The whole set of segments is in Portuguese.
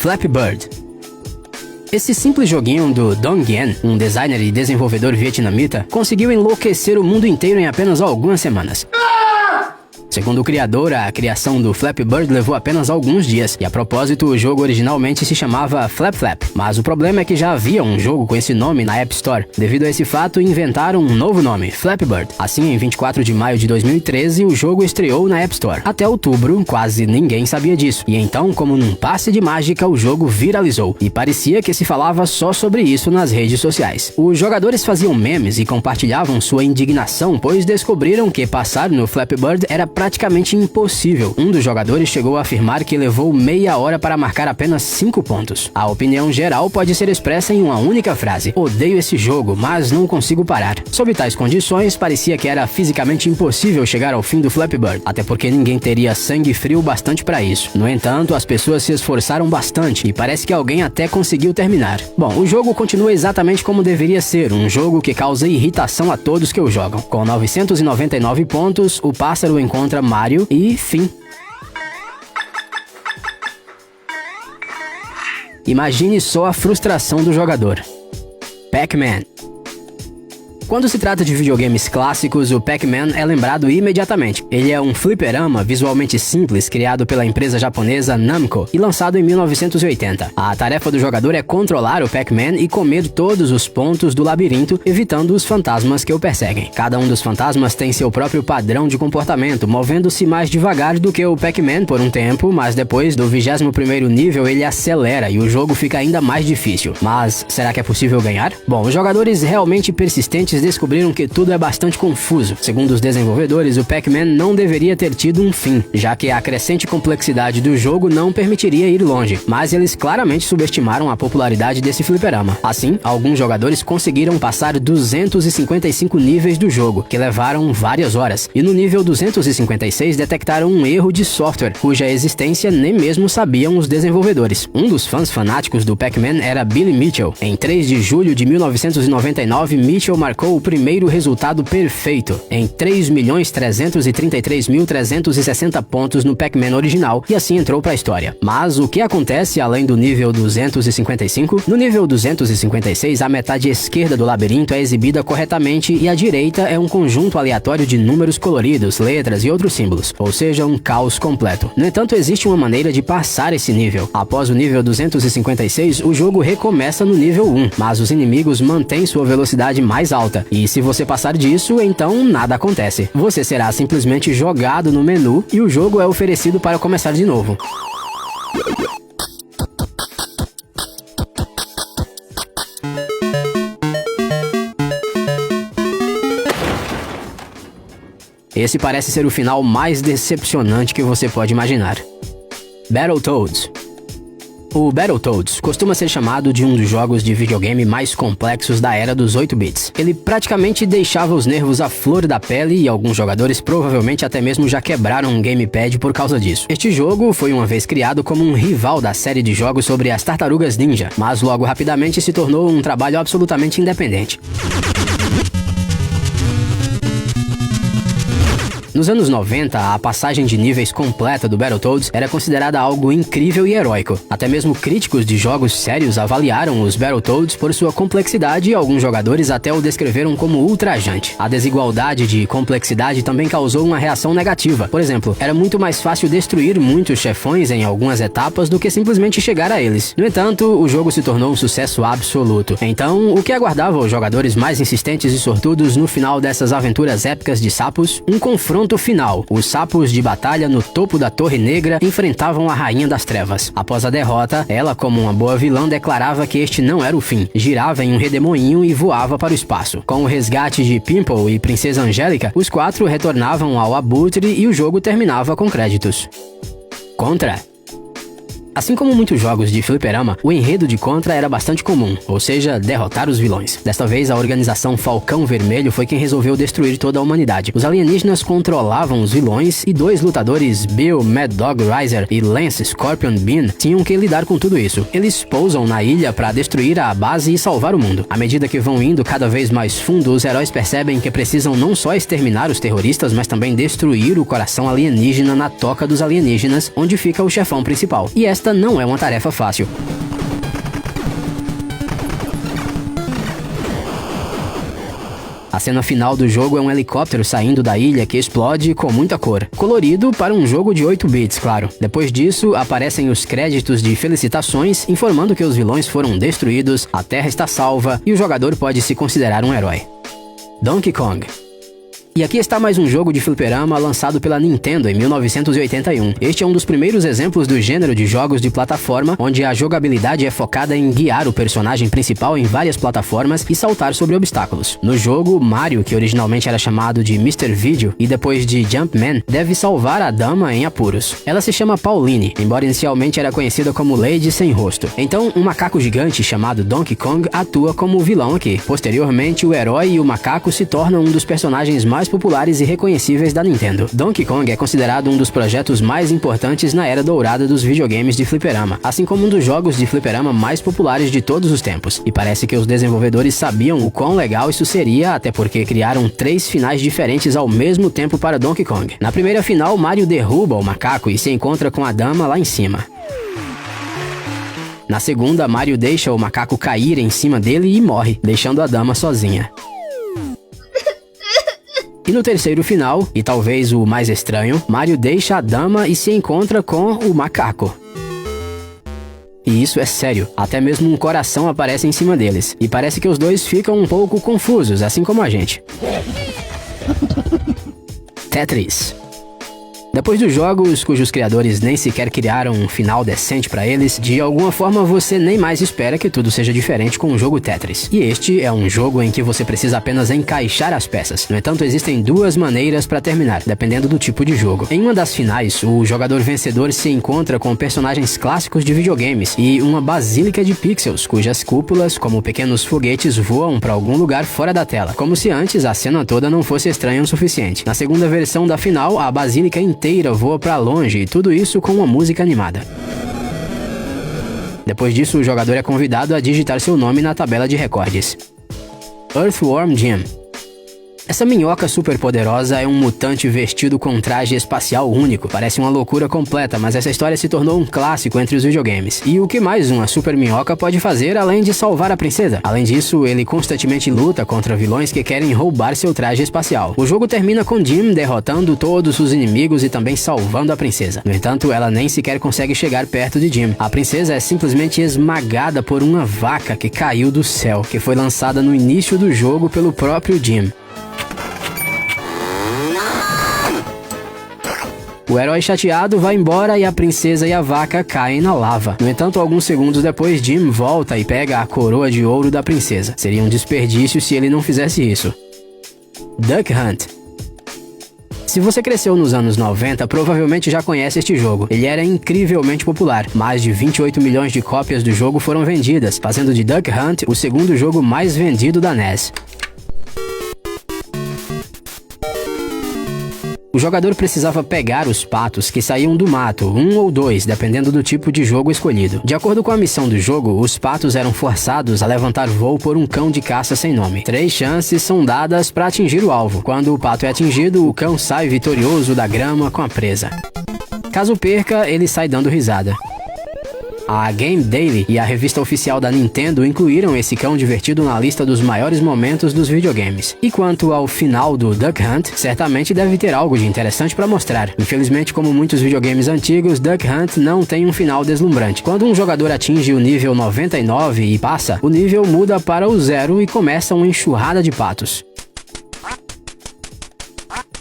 Flappy Bird. Esse simples joguinho do Dong Nguyen, um designer e desenvolvedor vietnamita, conseguiu enlouquecer o mundo inteiro em apenas algumas semanas. Segundo o criador, a criação do Flappy Bird levou apenas alguns dias, e a propósito, o jogo originalmente se chamava Flap Flap. Mas o problema é que já havia um jogo com esse nome na App Store. Devido a esse fato, inventaram um novo nome, Flappy Bird. Assim, em 24 de maio de 2013, o jogo estreou na App Store. Até outubro, quase ninguém sabia disso. E então, como num passe de mágica, o jogo viralizou. E parecia que se falava só sobre isso nas redes sociais. Os jogadores faziam memes e compartilhavam sua indignação, pois descobriram que passar no Flappy Bird era praticamente impossível. Um dos jogadores chegou a afirmar que levou meia hora para marcar apenas 5 pontos. A opinião geral pode ser expressa em uma única frase: odeio esse jogo, mas não consigo parar. Sob tais condições, parecia que era fisicamente impossível chegar ao fim do Flappy Bird, até porque ninguém teria sangue frio bastante para isso. No entanto, as pessoas se esforçaram bastante e parece que alguém até conseguiu terminar. Bom, o jogo continua exatamente como deveria ser, um jogo que causa irritação a todos que o jogam. Com 999 pontos, o pássaro encontra Mario e fim. Imagine só a frustração do jogador. Pac-Man. Quando se trata de videogames clássicos, o Pac-Man é lembrado imediatamente. Ele é um fliperama visualmente simples, criado pela empresa japonesa Namco e lançado em 1980. A tarefa do jogador é controlar o Pac-Man e comer todos os pontos do labirinto, evitando os fantasmas que o perseguem. Cada um dos fantasmas tem seu próprio padrão de comportamento, movendo-se mais devagar do que o Pac-Man por um tempo, mas depois do 21º nível ele acelera e o jogo fica ainda mais difícil. Mas será que é possível ganhar? Bom, os jogadores realmente persistentes descobriram que tudo é bastante confuso. Segundo os desenvolvedores, o Pac-Man não deveria ter tido um fim, já que a crescente complexidade do jogo não permitiria ir longe, mas eles claramente subestimaram a popularidade desse fliperama. Assim, alguns jogadores conseguiram passar 255 níveis do jogo, que levaram várias horas, e no nível 256 detectaram um erro de software, cuja existência nem mesmo sabiam os desenvolvedores. Um dos fãs fanáticos do Pac-Man era Billy Mitchell. Em 3 de julho de 1999, Mitchell marcou o primeiro resultado perfeito, em 3.333.360 pontos no Pac-Man original, e assim entrou para a história. Mas o que acontece além do nível 255? No nível 256, a metade esquerda do labirinto é exibida corretamente e a direita é um conjunto aleatório de números coloridos, letras e outros símbolos, ou seja, um caos completo. No entanto, existe uma maneira de passar esse nível. Após o nível 256, o jogo recomeça no nível 1, mas os inimigos mantêm sua velocidade mais alta. E se você passar disso, então nada acontece. Você será simplesmente jogado no menu e o jogo é oferecido para começar de novo. Esse parece ser o final mais decepcionante que você pode imaginar. Battletoads. O Battletoads costuma ser chamado de um dos jogos de videogame mais complexos da era dos 8 bits. Ele praticamente deixava os nervos à flor da pele e alguns jogadores provavelmente até mesmo já quebraram um gamepad por causa disso. Este jogo foi uma vez criado como um rival da série de jogos sobre as Tartarugas Ninja, mas logo rapidamente se tornou um trabalho absolutamente independente. Nos anos 90, a passagem de níveis completa do Battletoads era considerada algo incrível e heróico. Até mesmo críticos de jogos sérios avaliaram os Battletoads por sua complexidade e alguns jogadores até o descreveram como ultrajante. A desigualdade de complexidade também causou uma reação negativa. Por exemplo, era muito mais fácil destruir muitos chefões em algumas etapas do que simplesmente chegar a eles. No entanto, o jogo se tornou um sucesso absoluto. Então, o que aguardava os jogadores mais insistentes e sortudos no final dessas aventuras épicas de sapos? Um confronto final. Os sapos de batalha no topo da Torre Negra enfrentavam a Rainha das Trevas. Após a derrota, ela, como uma boa vilã, declarava que este não era o fim. Girava em um redemoinho e voava para o espaço. Com o resgate de Pimple e Princesa Angélica, os 4 retornavam ao Abutre e o jogo terminava com créditos. Contra. Assim como muitos jogos de fliperama, o enredo de Contra era bastante comum, ou seja, derrotar os vilões. Desta vez, a organização Falcão Vermelho foi quem resolveu destruir toda a humanidade. Os alienígenas controlavam os vilões e 2 lutadores, Bill Mad Dog Riser e Lance Scorpion Bean, tinham que lidar com tudo isso. Eles pousam na ilha para destruir a base e salvar o mundo. À medida que vão indo cada vez mais fundo, os heróis percebem que precisam não só exterminar os terroristas, mas também destruir o coração alienígena na toca dos alienígenas, onde fica o chefão principal. E esta esta não é uma tarefa fácil. A cena final do jogo é um helicóptero saindo da ilha que explode com muita cor. Colorido para um jogo de 8 bits, claro. Depois disso, aparecem os créditos de felicitações, informando que os vilões foram destruídos, a Terra está salva e o jogador pode se considerar um herói. Donkey Kong. E aqui está mais um jogo de fliperama lançado pela Nintendo em 1981. Este é um dos primeiros exemplos do gênero de jogos de plataforma, onde a jogabilidade é focada em guiar o personagem principal em várias plataformas e saltar sobre obstáculos. No jogo, Mario, que originalmente era chamado de Mr. Video e depois de Jumpman, deve salvar a dama em apuros. Ela se chama Pauline, embora inicialmente era conhecida como Lady Sem Rosto. Então, um macaco gigante chamado Donkey Kong atua como vilão aqui. Posteriormente, o herói e o macaco se tornam um dos personagens mais populares e reconhecíveis da Nintendo. Donkey Kong é considerado um dos projetos mais importantes na era dourada dos videogames de fliperama, assim como um dos jogos de fliperama mais populares de todos os tempos. E parece que os desenvolvedores sabiam o quão legal isso seria, até porque criaram 3 finais diferentes ao mesmo tempo para Donkey Kong. Na primeira final, Mario derruba o macaco e se encontra com a dama lá em cima. Na segunda, Mario deixa o macaco cair em cima dele e morre, deixando a dama sozinha. E no terceiro final, e talvez o mais estranho, Mario deixa a dama e se encontra com o macaco. E isso é sério, até mesmo um coração aparece em cima deles. E parece que os dois ficam um pouco confusos, assim como a gente. Tetris. Depois dos jogos cujos criadores nem sequer criaram um final decente pra eles, de alguma forma você nem mais espera que tudo seja diferente com o jogo Tetris. E este é um jogo em que você precisa apenas encaixar as peças. No entanto, existem 2 maneiras pra terminar, dependendo do tipo de jogo. Em uma das finais, o jogador vencedor se encontra com personagens clássicos de videogames e uma basílica de pixels, cujas cúpulas, como pequenos foguetes, voam pra algum lugar fora da tela, como se antes a cena toda não fosse estranha o suficiente. Na segunda versão da final, a basílica inteira voa pra longe e tudo isso com uma música animada. Depois disso, o jogador é convidado a digitar seu nome na tabela de recordes. Earthworm Jim. Essa minhoca super poderosa é um mutante vestido com um traje espacial único. Parece uma loucura completa, mas essa história se tornou um clássico entre os videogames. E o que mais uma super minhoca pode fazer além de salvar a princesa? Além disso, ele constantemente luta contra vilões que querem roubar seu traje espacial. O jogo termina com Jim derrotando todos os inimigos e também salvando a princesa. No entanto, ela nem sequer consegue chegar perto de Jim. A princesa é simplesmente esmagada por uma vaca que caiu do céu, que foi lançada no início do jogo pelo próprio Jim. O herói chateado vai embora e a princesa e a vaca caem na lava. No entanto, alguns segundos depois, Jim volta e pega a coroa de ouro da princesa. Seria um desperdício se ele não fizesse isso. Duck Hunt. Se você cresceu nos anos 90, provavelmente já conhece este jogo. Ele era incrivelmente popular. Mais de 28 milhões de cópias do jogo foram vendidas, fazendo de Duck Hunt o segundo jogo mais vendido da NES. O jogador precisava pegar os patos que saíam do mato, 1 ou 2, dependendo do tipo de jogo escolhido. De acordo com a missão do jogo, os patos eram forçados a levantar voo por um cão de caça sem nome. 3 chances são dadas para atingir o alvo. Quando o pato é atingido, o cão sai vitorioso da grama com a presa. Caso perca, ele sai dando risada. A Game Daily e a revista oficial da Nintendo incluíram esse cão divertido na lista dos maiores momentos dos videogames. E quanto ao final do Duck Hunt, certamente deve ter algo de interessante para mostrar. Infelizmente, como muitos videogames antigos, Duck Hunt não tem um final deslumbrante. Quando um jogador atinge o nível 99 e passa, o nível muda para o 0 e começa uma enxurrada de patos.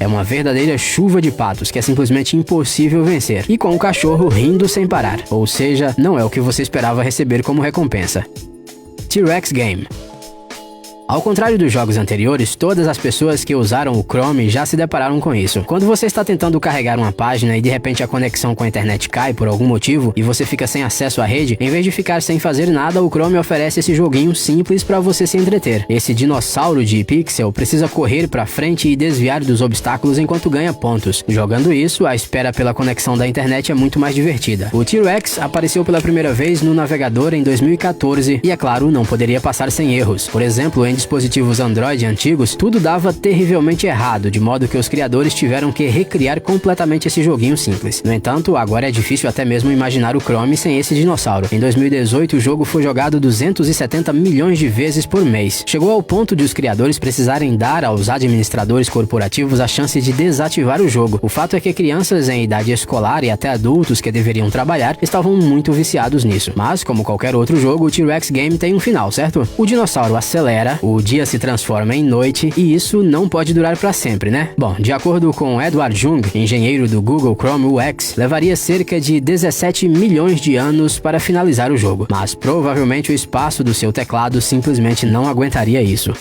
É uma verdadeira chuva de patos que é simplesmente impossível vencer, e com o cachorro rindo sem parar. Ou seja, não é o que você esperava receber como recompensa. T-Rex Game. Ao contrário dos jogos anteriores, todas as pessoas que usaram o Chrome já se depararam com isso. Quando você está tentando carregar uma página e de repente a conexão com a internet cai por algum motivo e você fica sem acesso à rede, em vez de ficar sem fazer nada, o Chrome oferece esse joguinho simples para você se entreter. Esse dinossauro de pixel precisa correr para frente e desviar dos obstáculos enquanto ganha pontos. Jogando isso, a espera pela conexão da internet é muito mais divertida. O T-Rex apareceu pela primeira vez no navegador em 2014 e, é claro, não poderia passar sem erros. Por exemplo, em dispositivos Android antigos, tudo dava terrivelmente errado, de modo que os criadores tiveram que recriar completamente esse joguinho simples. No entanto, agora é difícil até mesmo imaginar o Chrome sem esse dinossauro. Em 2018, o jogo foi jogado 270 milhões de vezes por mês. Chegou ao ponto de os criadores precisarem dar aos administradores corporativos a chance de desativar o jogo. O fato é que crianças em idade escolar e até adultos que deveriam trabalhar estavam muito viciados nisso. Mas, como qualquer outro jogo, o T-Rex Game tem um final, certo? O dinossauro acelera, o dia se transforma em noite e isso não pode durar para sempre, né? Bom, de acordo com Edward Jung, engenheiro do Google Chrome UX, levaria cerca de 17 milhões de anos para finalizar o jogo, mas provavelmente o espaço do seu teclado simplesmente não aguentaria isso.